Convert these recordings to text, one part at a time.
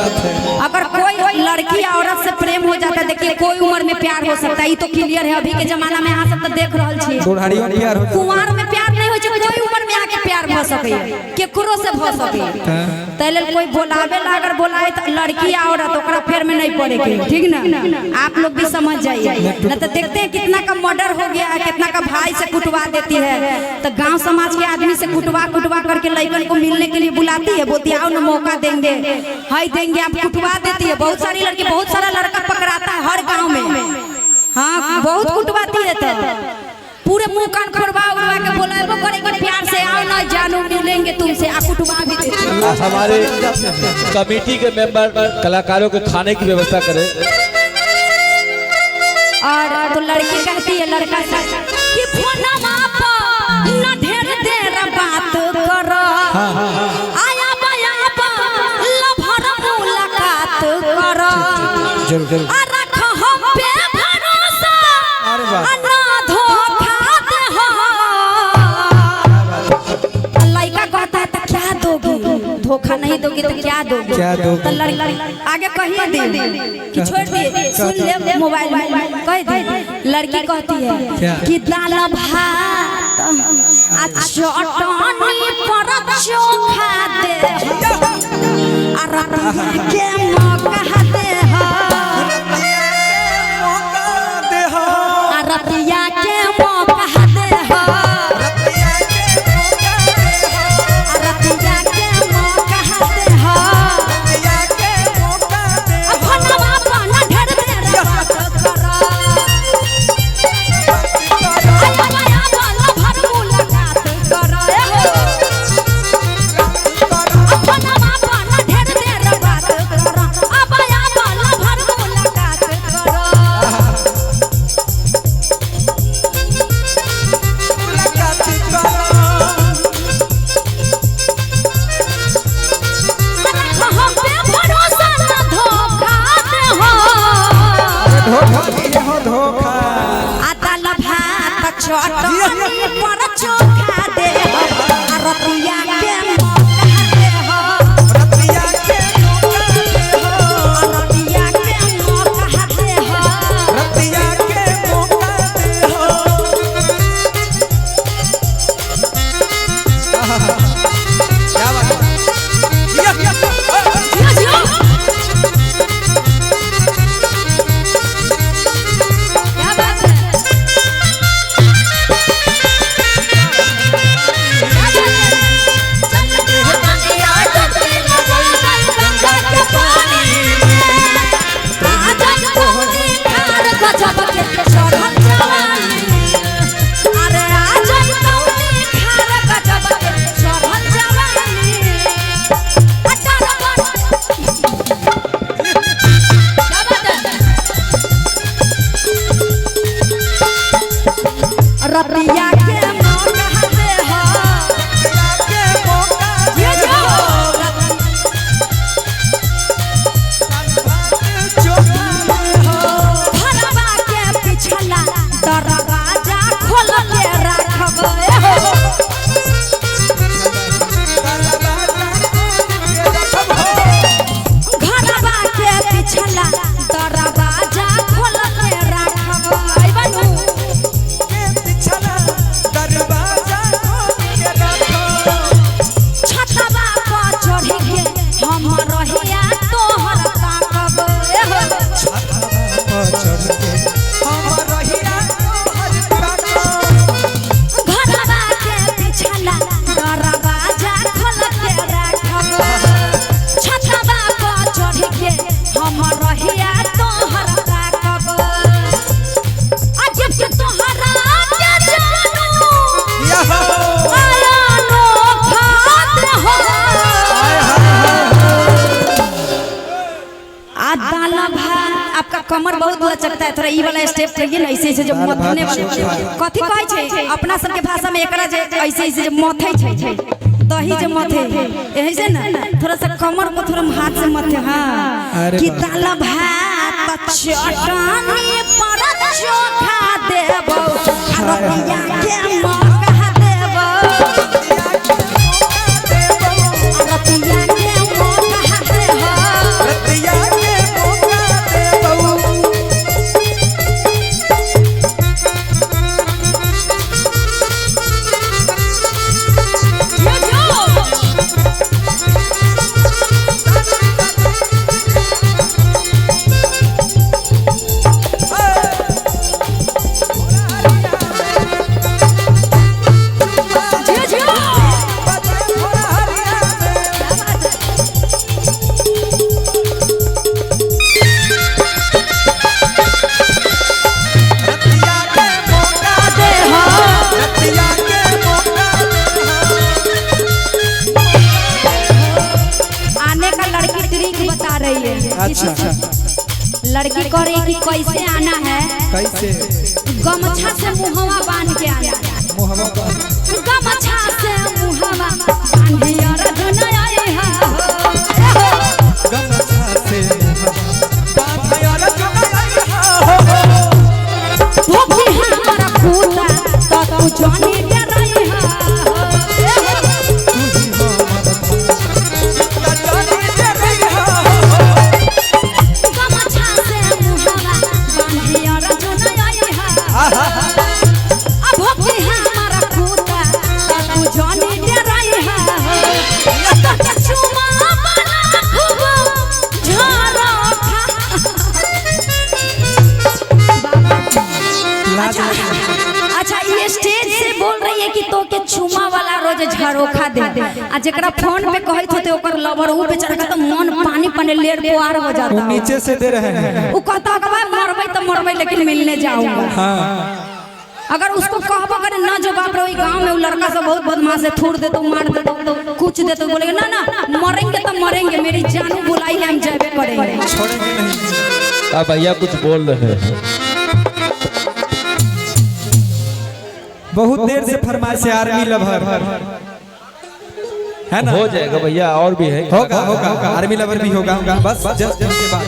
बात है। अगर कोई लड़की औरत से प्रेम हो जाता है, देखिए कोई उम्र में प्यार हो सकता है, ये तो क्लियर है। अभी के जमाना में यहाँ सब तो देख रहा छे कुंवार में प्यार नहीं हो, कोई उम्र में आके प्यार भ सके, केकरो से भ सके। तैले कोई बोलावे ला, अगर बोलाए तो लड़की औरत ओकरा फेर में नहीं पड़े के, ठीक ना? आप लोग भी समझ जाइए, न तो देखते हैं कितना का मर्डर हो गया है, कितना का भाई से कुटवा देती है। तो गांव समाज के आदमी से कुटवा करके लड़कन को मिलने के लिए बुलाती है, बोलती आओ ना मौका देंगे, हाई देंगे, आप कुटवा देती है। बहुत सारी लड़की, बहुत सारा लड़का पकड़ाता है हर गांव में, हाँ बहुत कुटवाती है। तो पूरे मुंह कान खोलवा के बोला करेंगे प्यार से, आओ ना जानू मिलेंगे तुमसे, आप कुटवा भी देते। हमारे कमेटी के मेंबर कलाकारों के खाने की व्यवस्था करें। और तो लड़की कहती है लड़का कि फोनमा पर न ढेर देर बात करो, आया बया लभर मुलाकात करो, आ रख हम पे भरोसा, ना धोखा दे हो। लड़का कहता है तो क्या दोगी, धोखा नहीं दोगी तो क्या दोगी? तो लड़की आगे कहिए दे कि छोड़ दिए, सुन ले मोबाइल में कह दे। लड़की कहती है कि दाल भात आ चटनी पर चोखा दे, आ रतिया के मौका दे हो, आ रतिया के मौका दे हो, आ रतिया के मौका दे हो। फोनमा पर न ढेर देर बात करो, चटनी पर चोखा दे हो, आ रतिया के मौका दे हो, रतिया के मौका दे हो, रतिया के मौका दे हो। क्या बात है? रतिया के मौका दे हो, ये जो भरवा के पिछला दरवाजा खोल के रखब, घरवा के पिछला दरवाजा खोल के रखब। छतवा पर चढ़ के हम रहिया तोहर ताकब, घरवा के पिछला दरवाजा खोल के रखब, छतवा पर चढ़ के हम रहिया तोहर ताकब। अजब के तोहरा के जानू आया नो खात हो, आ दाल भात। आपका कमर बहुत लचकता है, थोड़ा ई वाला स्टेप करिए ना, ऐसे ऐसे जो मथने वाले कथी कहै छै अपना सबके भाषा में, एकरा जे ऐसे ऐसे जो मथै छै दही जे मथे, यही से ना थोड़ा सा कमर को थोड़ा हाथ से मथे। हाँ कि दाल भात चटनी पर चोखा देबो, आ रतिया के मौका देबो, आ रतिया के मौका देबो। अच्छा लड़की करे कि कैसे आना है, कैसे गमछा से मुहवा बांध के आना है, मोहब्बत गमछा से मुहवा बांधिया रजन आए हा गमछा से बांधिया रजन वो भी हमारा खूटा तो तू जाने दे रही हा गमछा से मुहवा बांधिया रजन आए हा अब वो भी हमारा खूटा तो तू जाने दे रही हा तो चुमा बना खूब झारा अच्छा ये स्टेज से बोल रही है कि तो के छुमा वाला रोज झरोखा दे आ जेकरा फोन पे कहत होते ओकर लवर ऊ बेचारा तो मन पानी पानी लेर पुआर हो जाता वो नीचे से दे रहे हैं ऊ कहता कि भाई मरबै तो मरबै लेकिन मिलने जाऊंगा। हाँ अगर उसको कहबो करे ना जो बाप रे ओई गांव में ऊ लड़का सब बहुत बदमाश है, थूड़ दे तो मार दे तो कुछ दे तो बोलेगा ना ना मरेंगे तो मरेंगे, मेरी जानू बुलाई हम जाबे करेंगे, छोड़ेंगे नहीं। अब भैया कुछ बोल रहे हैं। बहुत देर से फरमाइश से आर्मी लवर है ना, हो जाएगा भैया, और भी है, होगा होगा आर्मी लवर भी होगा बस जस्ट के बाद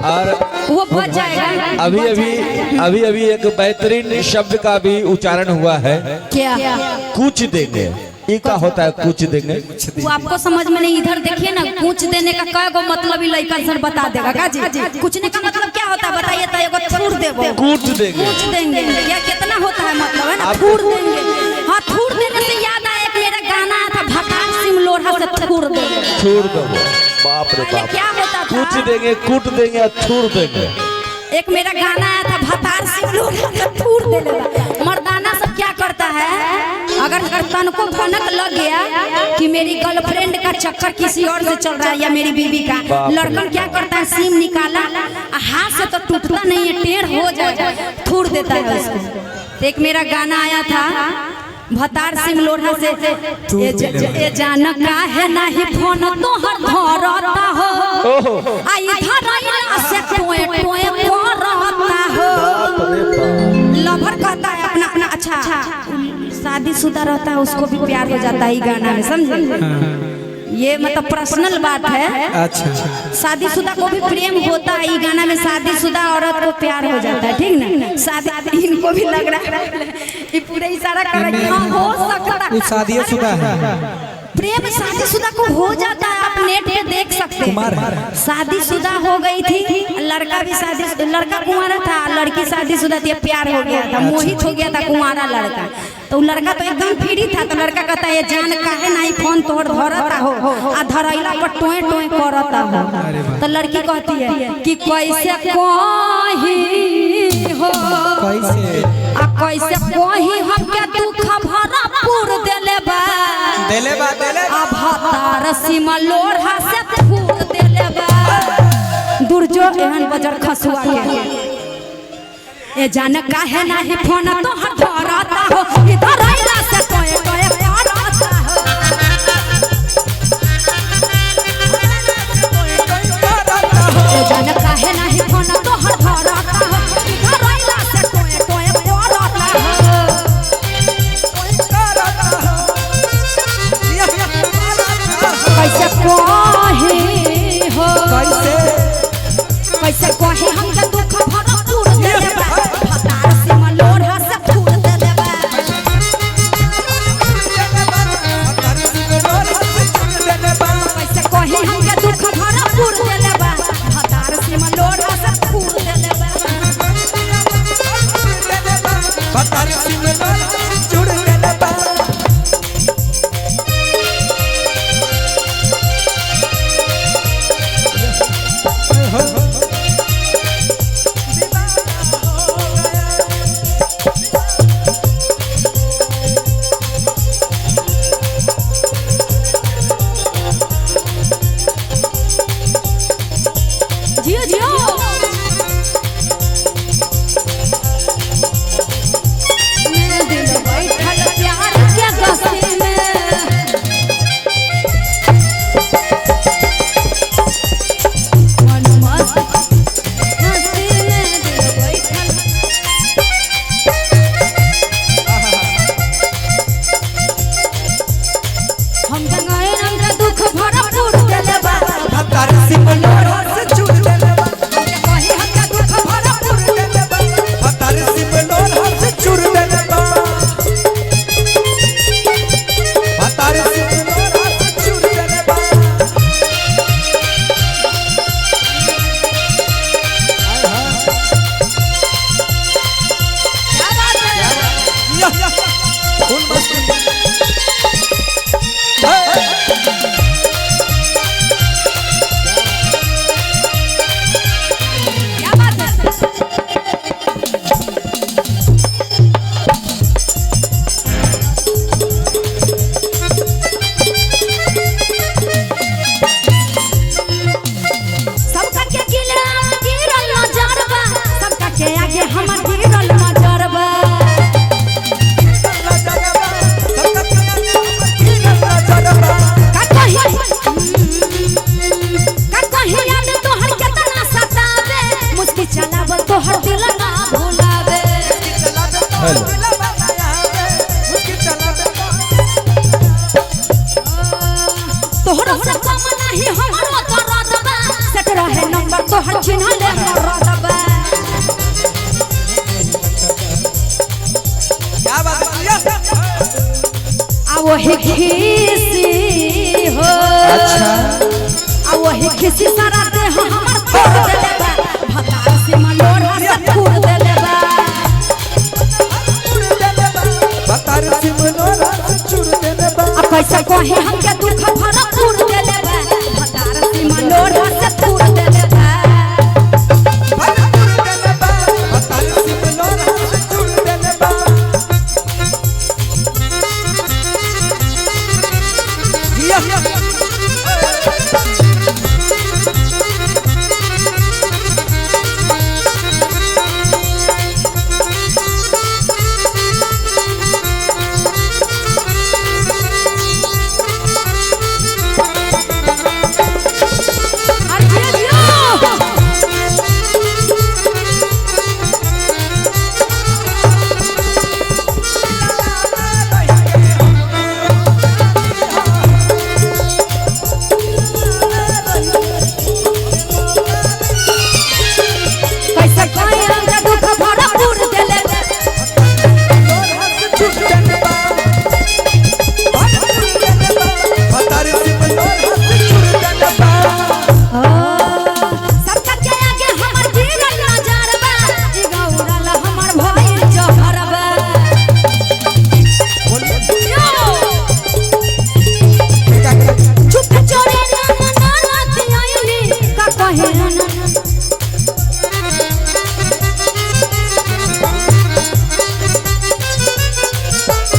और वो बच जाएगा। अभी अभी एक बेहतरीन शब्द का भी उच्चारण हुआ है, क्या कुछ देंगे, ये क्या होता है कुछ देंगे? वो आपको समझ में नहीं, इधर देखिए ना, कुछ देने का कई गो मतलब ही लड़का सर बता देगा का जी। कुछ ने का मतलब क्या होता है बताइए तो, एगो थूर देबो, कूट देंगे, कुछ देंगे या कितना होता है मतलब है ना, थूर देंगे। हाँ थूर देने से याद आया एक मेरा गाना आया था, भतार सिम लोढ़ा से थूर देंगे, छोड़ दो, बाप रे बाप, क्या होता था, कुछ देंगे, कूट देंगे और थूर देंगे। एक मेरा गाना आया था, भतार सिम लोढ़ा से थूर देगा। मर्दाना सब क्या करता है, अगर तन को भनक लग गया कि मेरी गर्लफ्रेंड का चक्कर किसी और से चल रहा है या मेरी बीवी का, लड़कन क्या करता है, सिम निकाला, हाथ से तो टूटता नहीं है, टेढ़ हो जाएगा, थूर देता है उसको। एक मेरा गाना आया था, भतार सिम लोढ़ा से ए जान का है नहीं फोन तो हर धरता हो, आई धरैला से टोए टोए करता हो। लवर कहता है अपना अपना, अच्छा शादीशुदा रहता है उसको भी प्यार हो जाता है गाना में, समझे? ये मतलब पर्सनल बात है। अच्छा शादीशुदा को भी प्रेम होता है, ये गाना में शादीशुदा औरत को प्यार हो जाता है, ठीक ना? शादी इनको भी लग रहा है, ये पूरे इशारा कर रहा है, हाँ हो सकता वो शादीशुदा है, प्रेम शादीशुदा को हो जाता है, आप नेट पे देख सकते हैं। शादीशुदा हो गई थी, लड़का भी लड़का कुंवारा था, लड़की शादीशुदा थी, प्यार हो गया था, मोहित हो गया था कुंवारा लड़का, तो लड़का तो एकदम फ्री था, तो लड़का कहता है जान काहे नहीं फोन तोहर धरता हो, आ धरैला पर टोए टोए करता हो। तो लड़की कहती है कि कैसे कही हो, कैसे आ कैसे कही हमके दुख भरपूर देले बा, आ भतार सिम लोढ़ा से फूल देले बा, दुर्जो एहन बजर खसुआ के। ए जान काहे नाही फोन तो हर धरता हो, इधर आइला से टोए टोए करता हो। ए जान काहे नाही फोन तो हर धरता हो, इधर आइला से टोए टोए करता हो। कैसे कही हो, कैसे कही हमके दुख भरपूर देले बा, भतार सिम लोढ़ा से फूल देले बा। भतार सिमलोर से चूर देले बा कहीं हमका दुख भरपूर देले बा भतार सिमलोर से चूर देले बा भतार सिमलोर से चूर देले बा क्या बात है फुल मस्ती क्या बात है सबका के गिरल नजर बा सबका के आगे हमर गिरल नजर बा का कहीं याद तोहर केतना सतावे मुस्की चलावल तोहर दिल ना भुलावे तोहर से कम नहीं हमरो दर्द बा सेट रहे नंबर तोहर चिन्ह ले मरद बा क्या बात है आ वही खीसी हो आ वही खीसी सारा देह हमर तोड़ देले बा भतार से मलोर से फूल देले बा भतार सिमलोर से चूर देले बा आ कैसे कहे हमके दुख भरपूर देले बा भतार से मलोर से फूल देले बा भतार सिमलोर से चूर देले बा अरे दियो कैसे कहे हमके दुख भरपूर देले बा भतार सिमलोर से चूर देले बा सबका के आगे हमर गिरल नजर बा ई गौरल हमर भइल जहर बा चुप चोरे ना मना दियाइली का कहे ना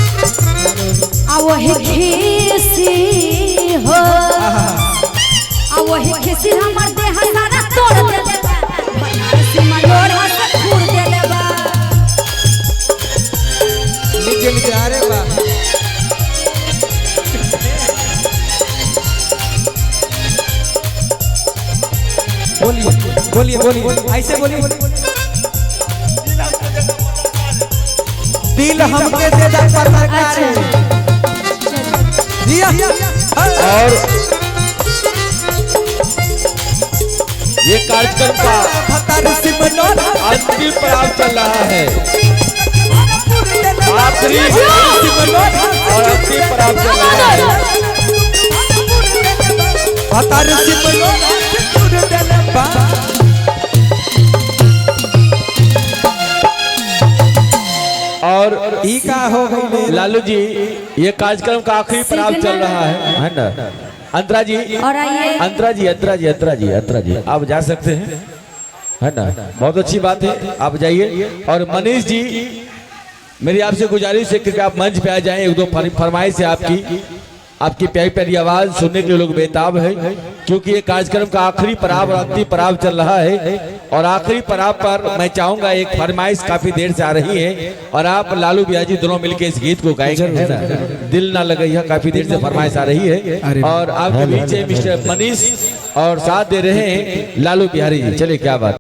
आ वही खीसी हो आ वही खीसी हमर देह सारा तोड़ देले बा भतार से मलोर से फूल देले बा नीचे नीचे अरे बा बोलिए बोलिए ऐसे बोलिए दिल हमके दे दा पत्रकार और ये कार्यक्रम का भतार सिमलोर अंतिम पड़ाव चल रहा है आखिरी और अंतिम पड़ाव चल रहा है भतार सिमलोर से चूर देले बा और ई का हो गई लालू जी ये कार्यक्रम का आखिरी पड़ाव चल रहा है ना अंतरा जी और आइए अंतरा जी आप जा सकते हैं है ना बहुत अच्छी बात है आप जाइए और मनीष जी मेरी आपसे गुजारिश है कि आप मंच पे आ जाएं एक दो फरमाइश है आपकी प्यारी प्यारी आवाज सुनने के लिए लोग बेताब है क्योंकि ये कार्यक्रम का आखिरी पड़ाव और अंतिम पड़ाव चल रहा है और आखिरी पड़ाव पर मैं चाहूंगा एक फरमाइश काफी देर से आ रही है और आप लालू भैया जी दोनों मिलकर इस गीत को गाएंगे है ना दिल ना लगे यह काफी देर से फरमाइश आ रही है और आपके बीच मिस्टर मनीष और साथ दे रहे हैं लालू बिहारी जी चलिए क्या बात।